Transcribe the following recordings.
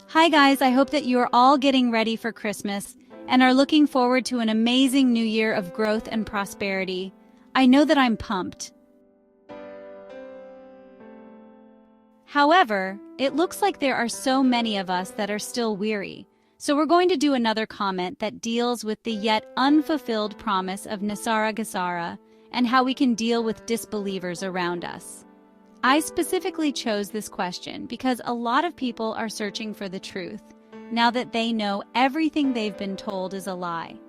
Hi guys, I hope that you are all getting ready for Christmas and are looking forward to an amazing new year of growth and prosperity. I know that I'm pumped. However, it looks like there are so many of us that are still weary. So we're going to do another comment that deals with the yet unfulfilled promise of Nesara Gesara and how we can deal with disbelievers around us. I specifically chose this question because a lot of people are searching for the truth, now that they know everything they've been told is a lie.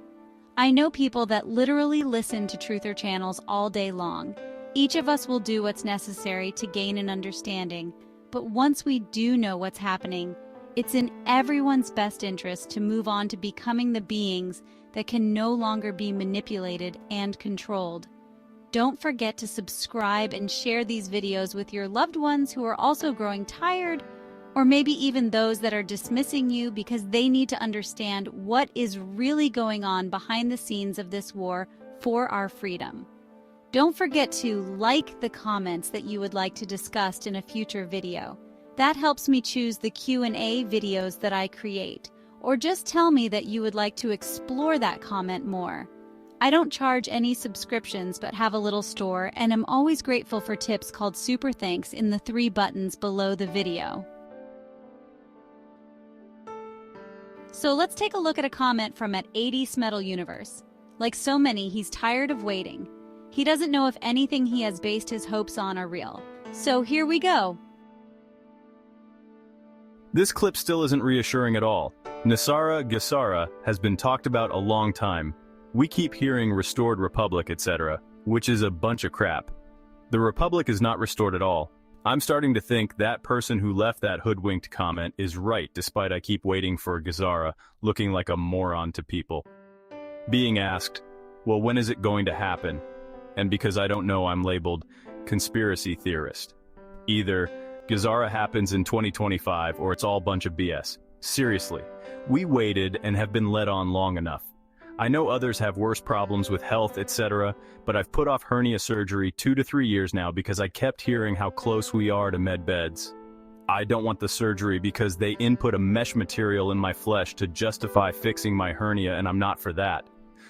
I know people that literally listen to truther channels all day long. Each of us will do what's necessary to gain an understanding, but once we do know what's happening, it's in everyone's best interest to move on to becoming the beings that can no longer be manipulated and controlled. Don't forget to subscribe and share these videos with your loved ones who are also growing tired, or maybe even those that are dismissing you because they need to understand what is really going on behind the scenes of this war for our freedom. Don't forget to like the comments that you would like to discuss in a future video. That helps me choose the Q&A videos that I create, or just tell me that you would like to explore that comment more. I don't charge any subscriptions but have a little store, and I'm always grateful for tips called super thanks in the 3 buttons below the video. So let's take a look at a comment from @80 Metal Universe. Like so many, he's tired of waiting. He doesn't know if anything he has based his hopes on are real. So here we go. This clip still isn't reassuring at all. Nesara Gesara has been talked about a long time. We keep hearing restored republic, etc., which is a bunch of crap. The republic is not restored at all. I'm starting to think that person who left that hoodwinked comment is right, despite I keep waiting for Gesara looking like a moron to people. Being asked, well, when is it going to happen? And because I don't know, I'm labeled conspiracy theorist. Either Gesara happens in 2025 or it's all a bunch of BS. Seriously, we waited and have been led on long enough. I know others have worse problems with health, etc., but I've put off hernia surgery 2 to 3 years now because I kept hearing how close we are to MedBeds. I don't want the surgery because they input a mesh material in my flesh to justify fixing my hernia, and I'm not for that.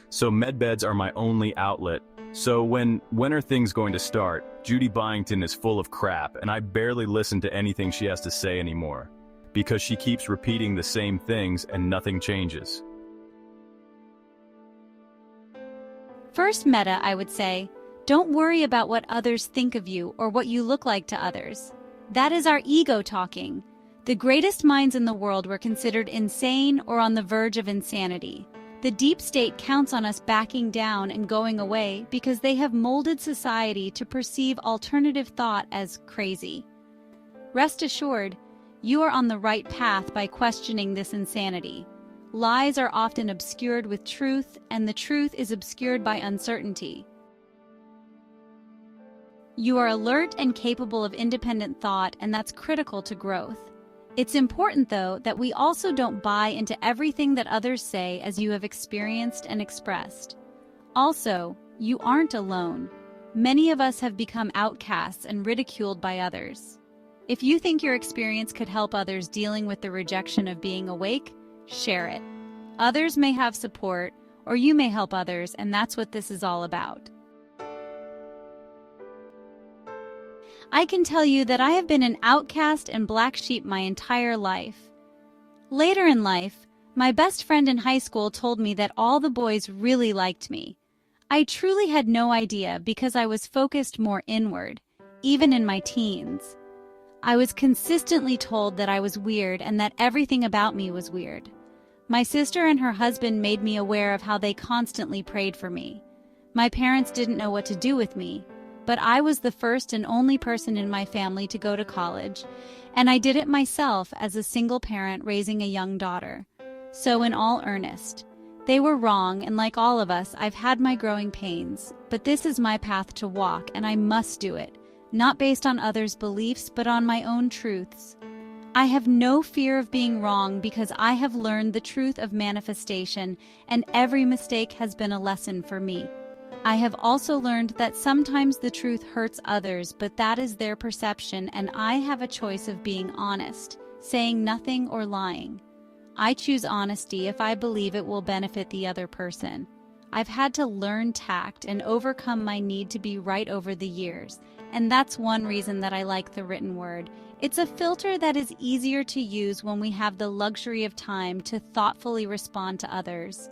So MedBeds are my only outlet. So when are things going to start? Judy Byington is full of crap, and I barely listen to anything she has to say anymore, because she keeps repeating the same things and nothing changes. First, Meta, I would say, don't worry about what others think of you or what you look like to others. That is our ego talking. The greatest minds in the world were considered insane or on the verge of insanity. The deep state counts on us backing down and going away because they have molded society to perceive alternative thought as crazy. Rest assured, you are on the right path by questioning this insanity. Lies are often obscured with truth, and the truth is obscured by uncertainty. You are alert and capable of independent thought, and that's critical to growth. It's important, though, that we also don't buy into everything that others say as you have experienced and expressed. Also, you aren't alone. Many of us have become outcasts and ridiculed by others. If you think your experience could help others dealing with the rejection of being awake, share it. Others may have support, or you may help others, and that's what this is all about. I can tell you that I have been an outcast and black sheep my entire life. Later in life, my best friend in high school told me that all the boys really liked me. I truly had no idea because I was focused more inward, even in my teens. I was consistently told that I was weird and that everything about me was weird. My sister and her husband made me aware of how they constantly prayed for me. My parents didn't know what to do with me, but I was the first and only person in my family to go to college, and I did it myself as a single parent raising a young daughter. So in all earnest, they were wrong, and like all of us, I've had my growing pains, but this is my path to walk, and I must do it. Not based on others' beliefs, but on my own truths. I have no fear of being wrong because I have learned the truth of manifestation, and every mistake has been a lesson for me. I have also learned that sometimes the truth hurts others, but that is their perception, and I have a choice of being honest, saying nothing or lying. I choose honesty if I believe it will benefit the other person. I've had to learn tact and overcome my need to be right over the years, and that's one reason that I like the written word. It's a filter that is easier to use when we have the luxury of time to thoughtfully respond to others.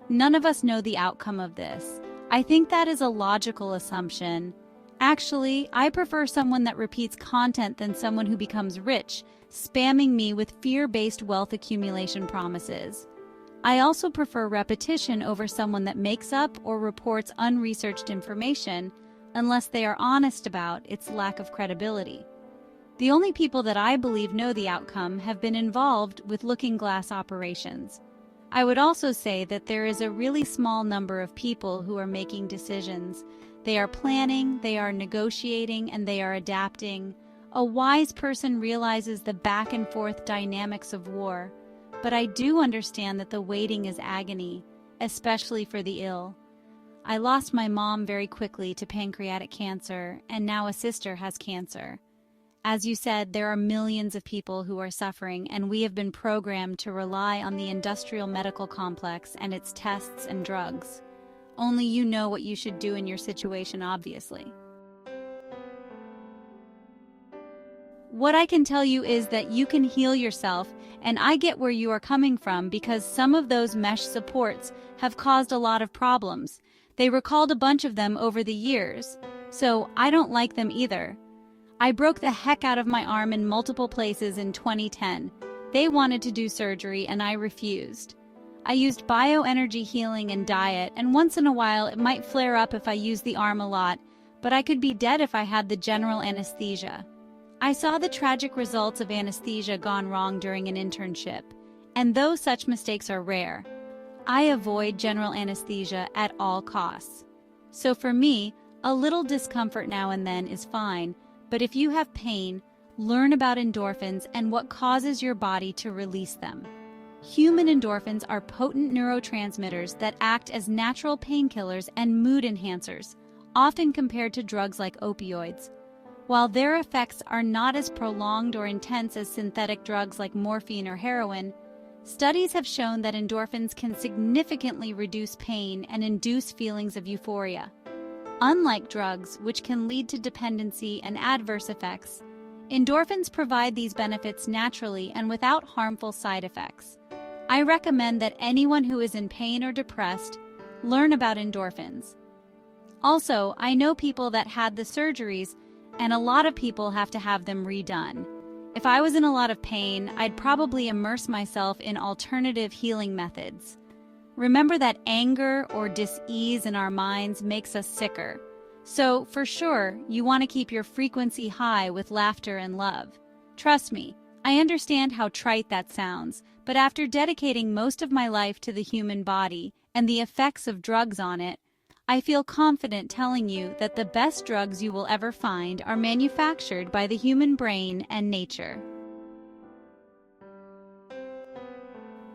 None of us know the outcome of this. I think that is a logical assumption. Actually, I prefer someone that repeats content than someone who becomes rich, spamming me with fear-based wealth accumulation promises. I also prefer repetition over someone that makes up or reports unresearched information unless they are honest about its lack of credibility. The only people that I believe know the outcome have been involved with looking glass operations. I would also say that there is a really small number of people who are making decisions. They are planning, they are negotiating, and they are adapting. A wise person realizes the back and forth dynamics of war. But I do understand that the waiting is agony, especially for the ill. I lost my mom very quickly to pancreatic cancer, and now a sister has cancer. As you said, there are millions of people who are suffering, and we have been programmed to rely on the industrial medical complex and its tests and drugs. Only you know what you should do in your situation, obviously. What I can tell you is that you can heal yourself, and I get where you are coming from because some of those mesh supports have caused a lot of problems. They recalled a bunch of them over the years, so I don't like them either. I broke the heck out of my arm in multiple places in 2010. They wanted to do surgery and I refused. I used bioenergy healing and diet, and once in a while it might flare up if I use the arm a lot, but I could be dead if I had the general anesthesia. I saw the tragic results of anesthesia gone wrong during an internship, and though such mistakes are rare, I avoid general anesthesia at all costs. So for me, a little discomfort now and then is fine, but if you have pain, learn about endorphins and what causes your body to release them. Human endorphins are potent neurotransmitters that act as natural painkillers and mood enhancers, often compared to drugs like opioids. While their effects are not as prolonged or intense as synthetic drugs like morphine or heroin, studies have shown that endorphins can significantly reduce pain and induce feelings of euphoria. Unlike drugs, which can lead to dependency and adverse effects, endorphins provide these benefits naturally and without harmful side effects. I recommend that anyone who is in pain or depressed learn about endorphins. Also, I know people that had the surgeries, and a lot of people have to have them redone. If I was in a lot of pain, I'd probably immerse myself in alternative healing methods. Remember that anger or dis-ease in our minds makes us sicker. So, for sure, you want to keep your frequency high with laughter and love. Trust me, I understand how trite that sounds, but after dedicating most of my life to the human body and the effects of drugs on it, I feel confident telling you that the best drugs you will ever find are manufactured by the human brain and nature.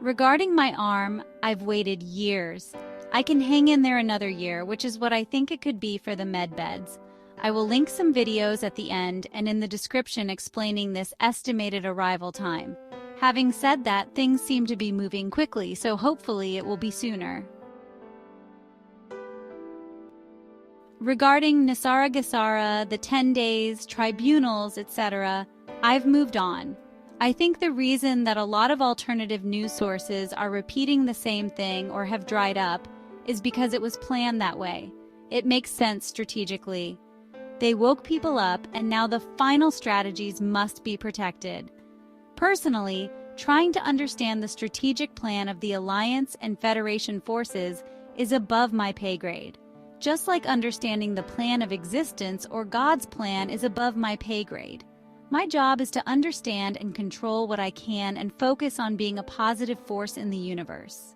Regarding my arm, I've waited years. I can hang in there another year, which is what I think it could be for the MedBeds. I will link some videos at the end and in the description explaining this estimated arrival time. Having said that, things seem to be moving quickly, so hopefully it will be sooner. Regarding Nesara Gesara, the 10 days, tribunals, etc., I've moved on. I think the reason that a lot of alternative news sources are repeating the same thing or have dried up is because it was planned that way. It makes sense strategically. They woke people up, and now the final strategies must be protected. Personally, trying to understand the strategic plan of the Alliance and Federation forces is above my pay grade. Just like understanding the plan of existence or God's plan is above my pay grade. My job is to understand and control what I can and focus on being a positive force in the universe.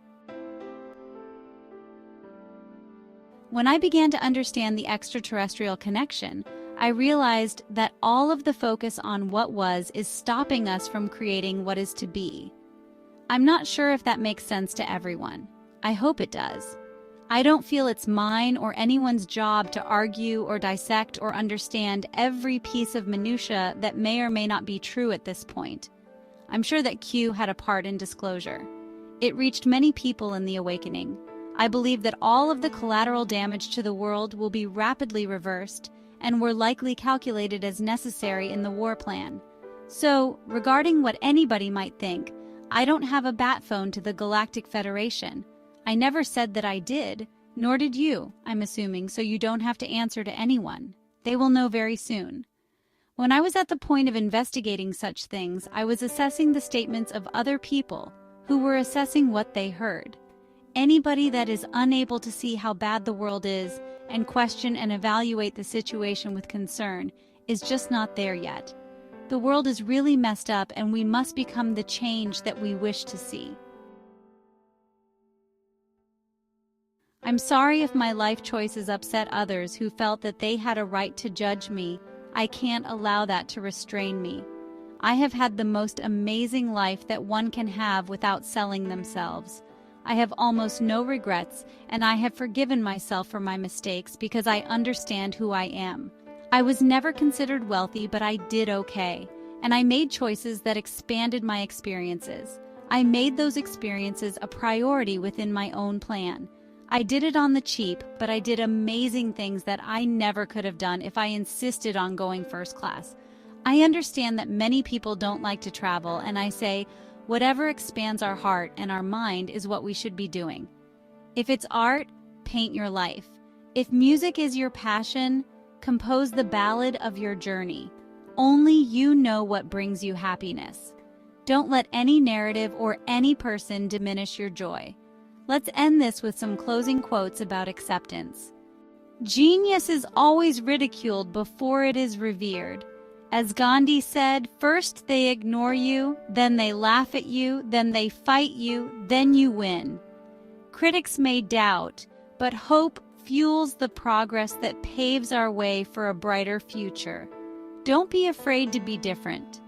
When I began to understand the extraterrestrial connection, I realized that all of the focus on what was is stopping us from creating what is to be. I'm not sure if that makes sense to everyone. I hope it does. I don't feel it's mine or anyone's job to argue or dissect or understand every piece of minutia that may or may not be true at this point. I'm sure that Q had a part in disclosure. It reached many people in the awakening. I believe that all of the collateral damage to the world will be rapidly reversed and were likely calculated as necessary in the war plan. So, regarding what anybody might think, I don't have a bat phone to the Galactic Federation. I never said that I did, nor did you, I'm assuming, so you don't have to answer to anyone. They will know very soon. When I was at the point of investigating such things, I was assessing the statements of other people who were assessing what they heard. Anybody that is unable to see how bad the world is and question and evaluate the situation with concern is just not there yet. The world is really messed up and we must become the change that we wish to see. I'm sorry if my life choices upset others who felt that they had a right to judge me. I can't allow that to restrain me. I have had the most amazing life that one can have without selling themselves. I have almost no regrets, and I have forgiven myself for my mistakes because I understand who I am. I was never considered wealthy, but I did okay, and I made choices that expanded my experiences. I made those experiences a priority within my own plan. I did it on the cheap, but I did amazing things that I never could have done if I insisted on going first class. I understand that many people don't like to travel, and I say, whatever expands our heart and our mind is what we should be doing. If it's art, paint your life. If music is your passion, compose the ballad of your journey. Only you know what brings you happiness. Don't let any narrative or any person diminish your joy. Let's end this with some closing quotes about acceptance. Genius is always ridiculed before it is revered. As Gandhi said, first they ignore you, then they laugh at you, then they fight you, then you win. Critics may doubt, but hope fuels the progress that paves our way for a brighter future. Don't be afraid to be different.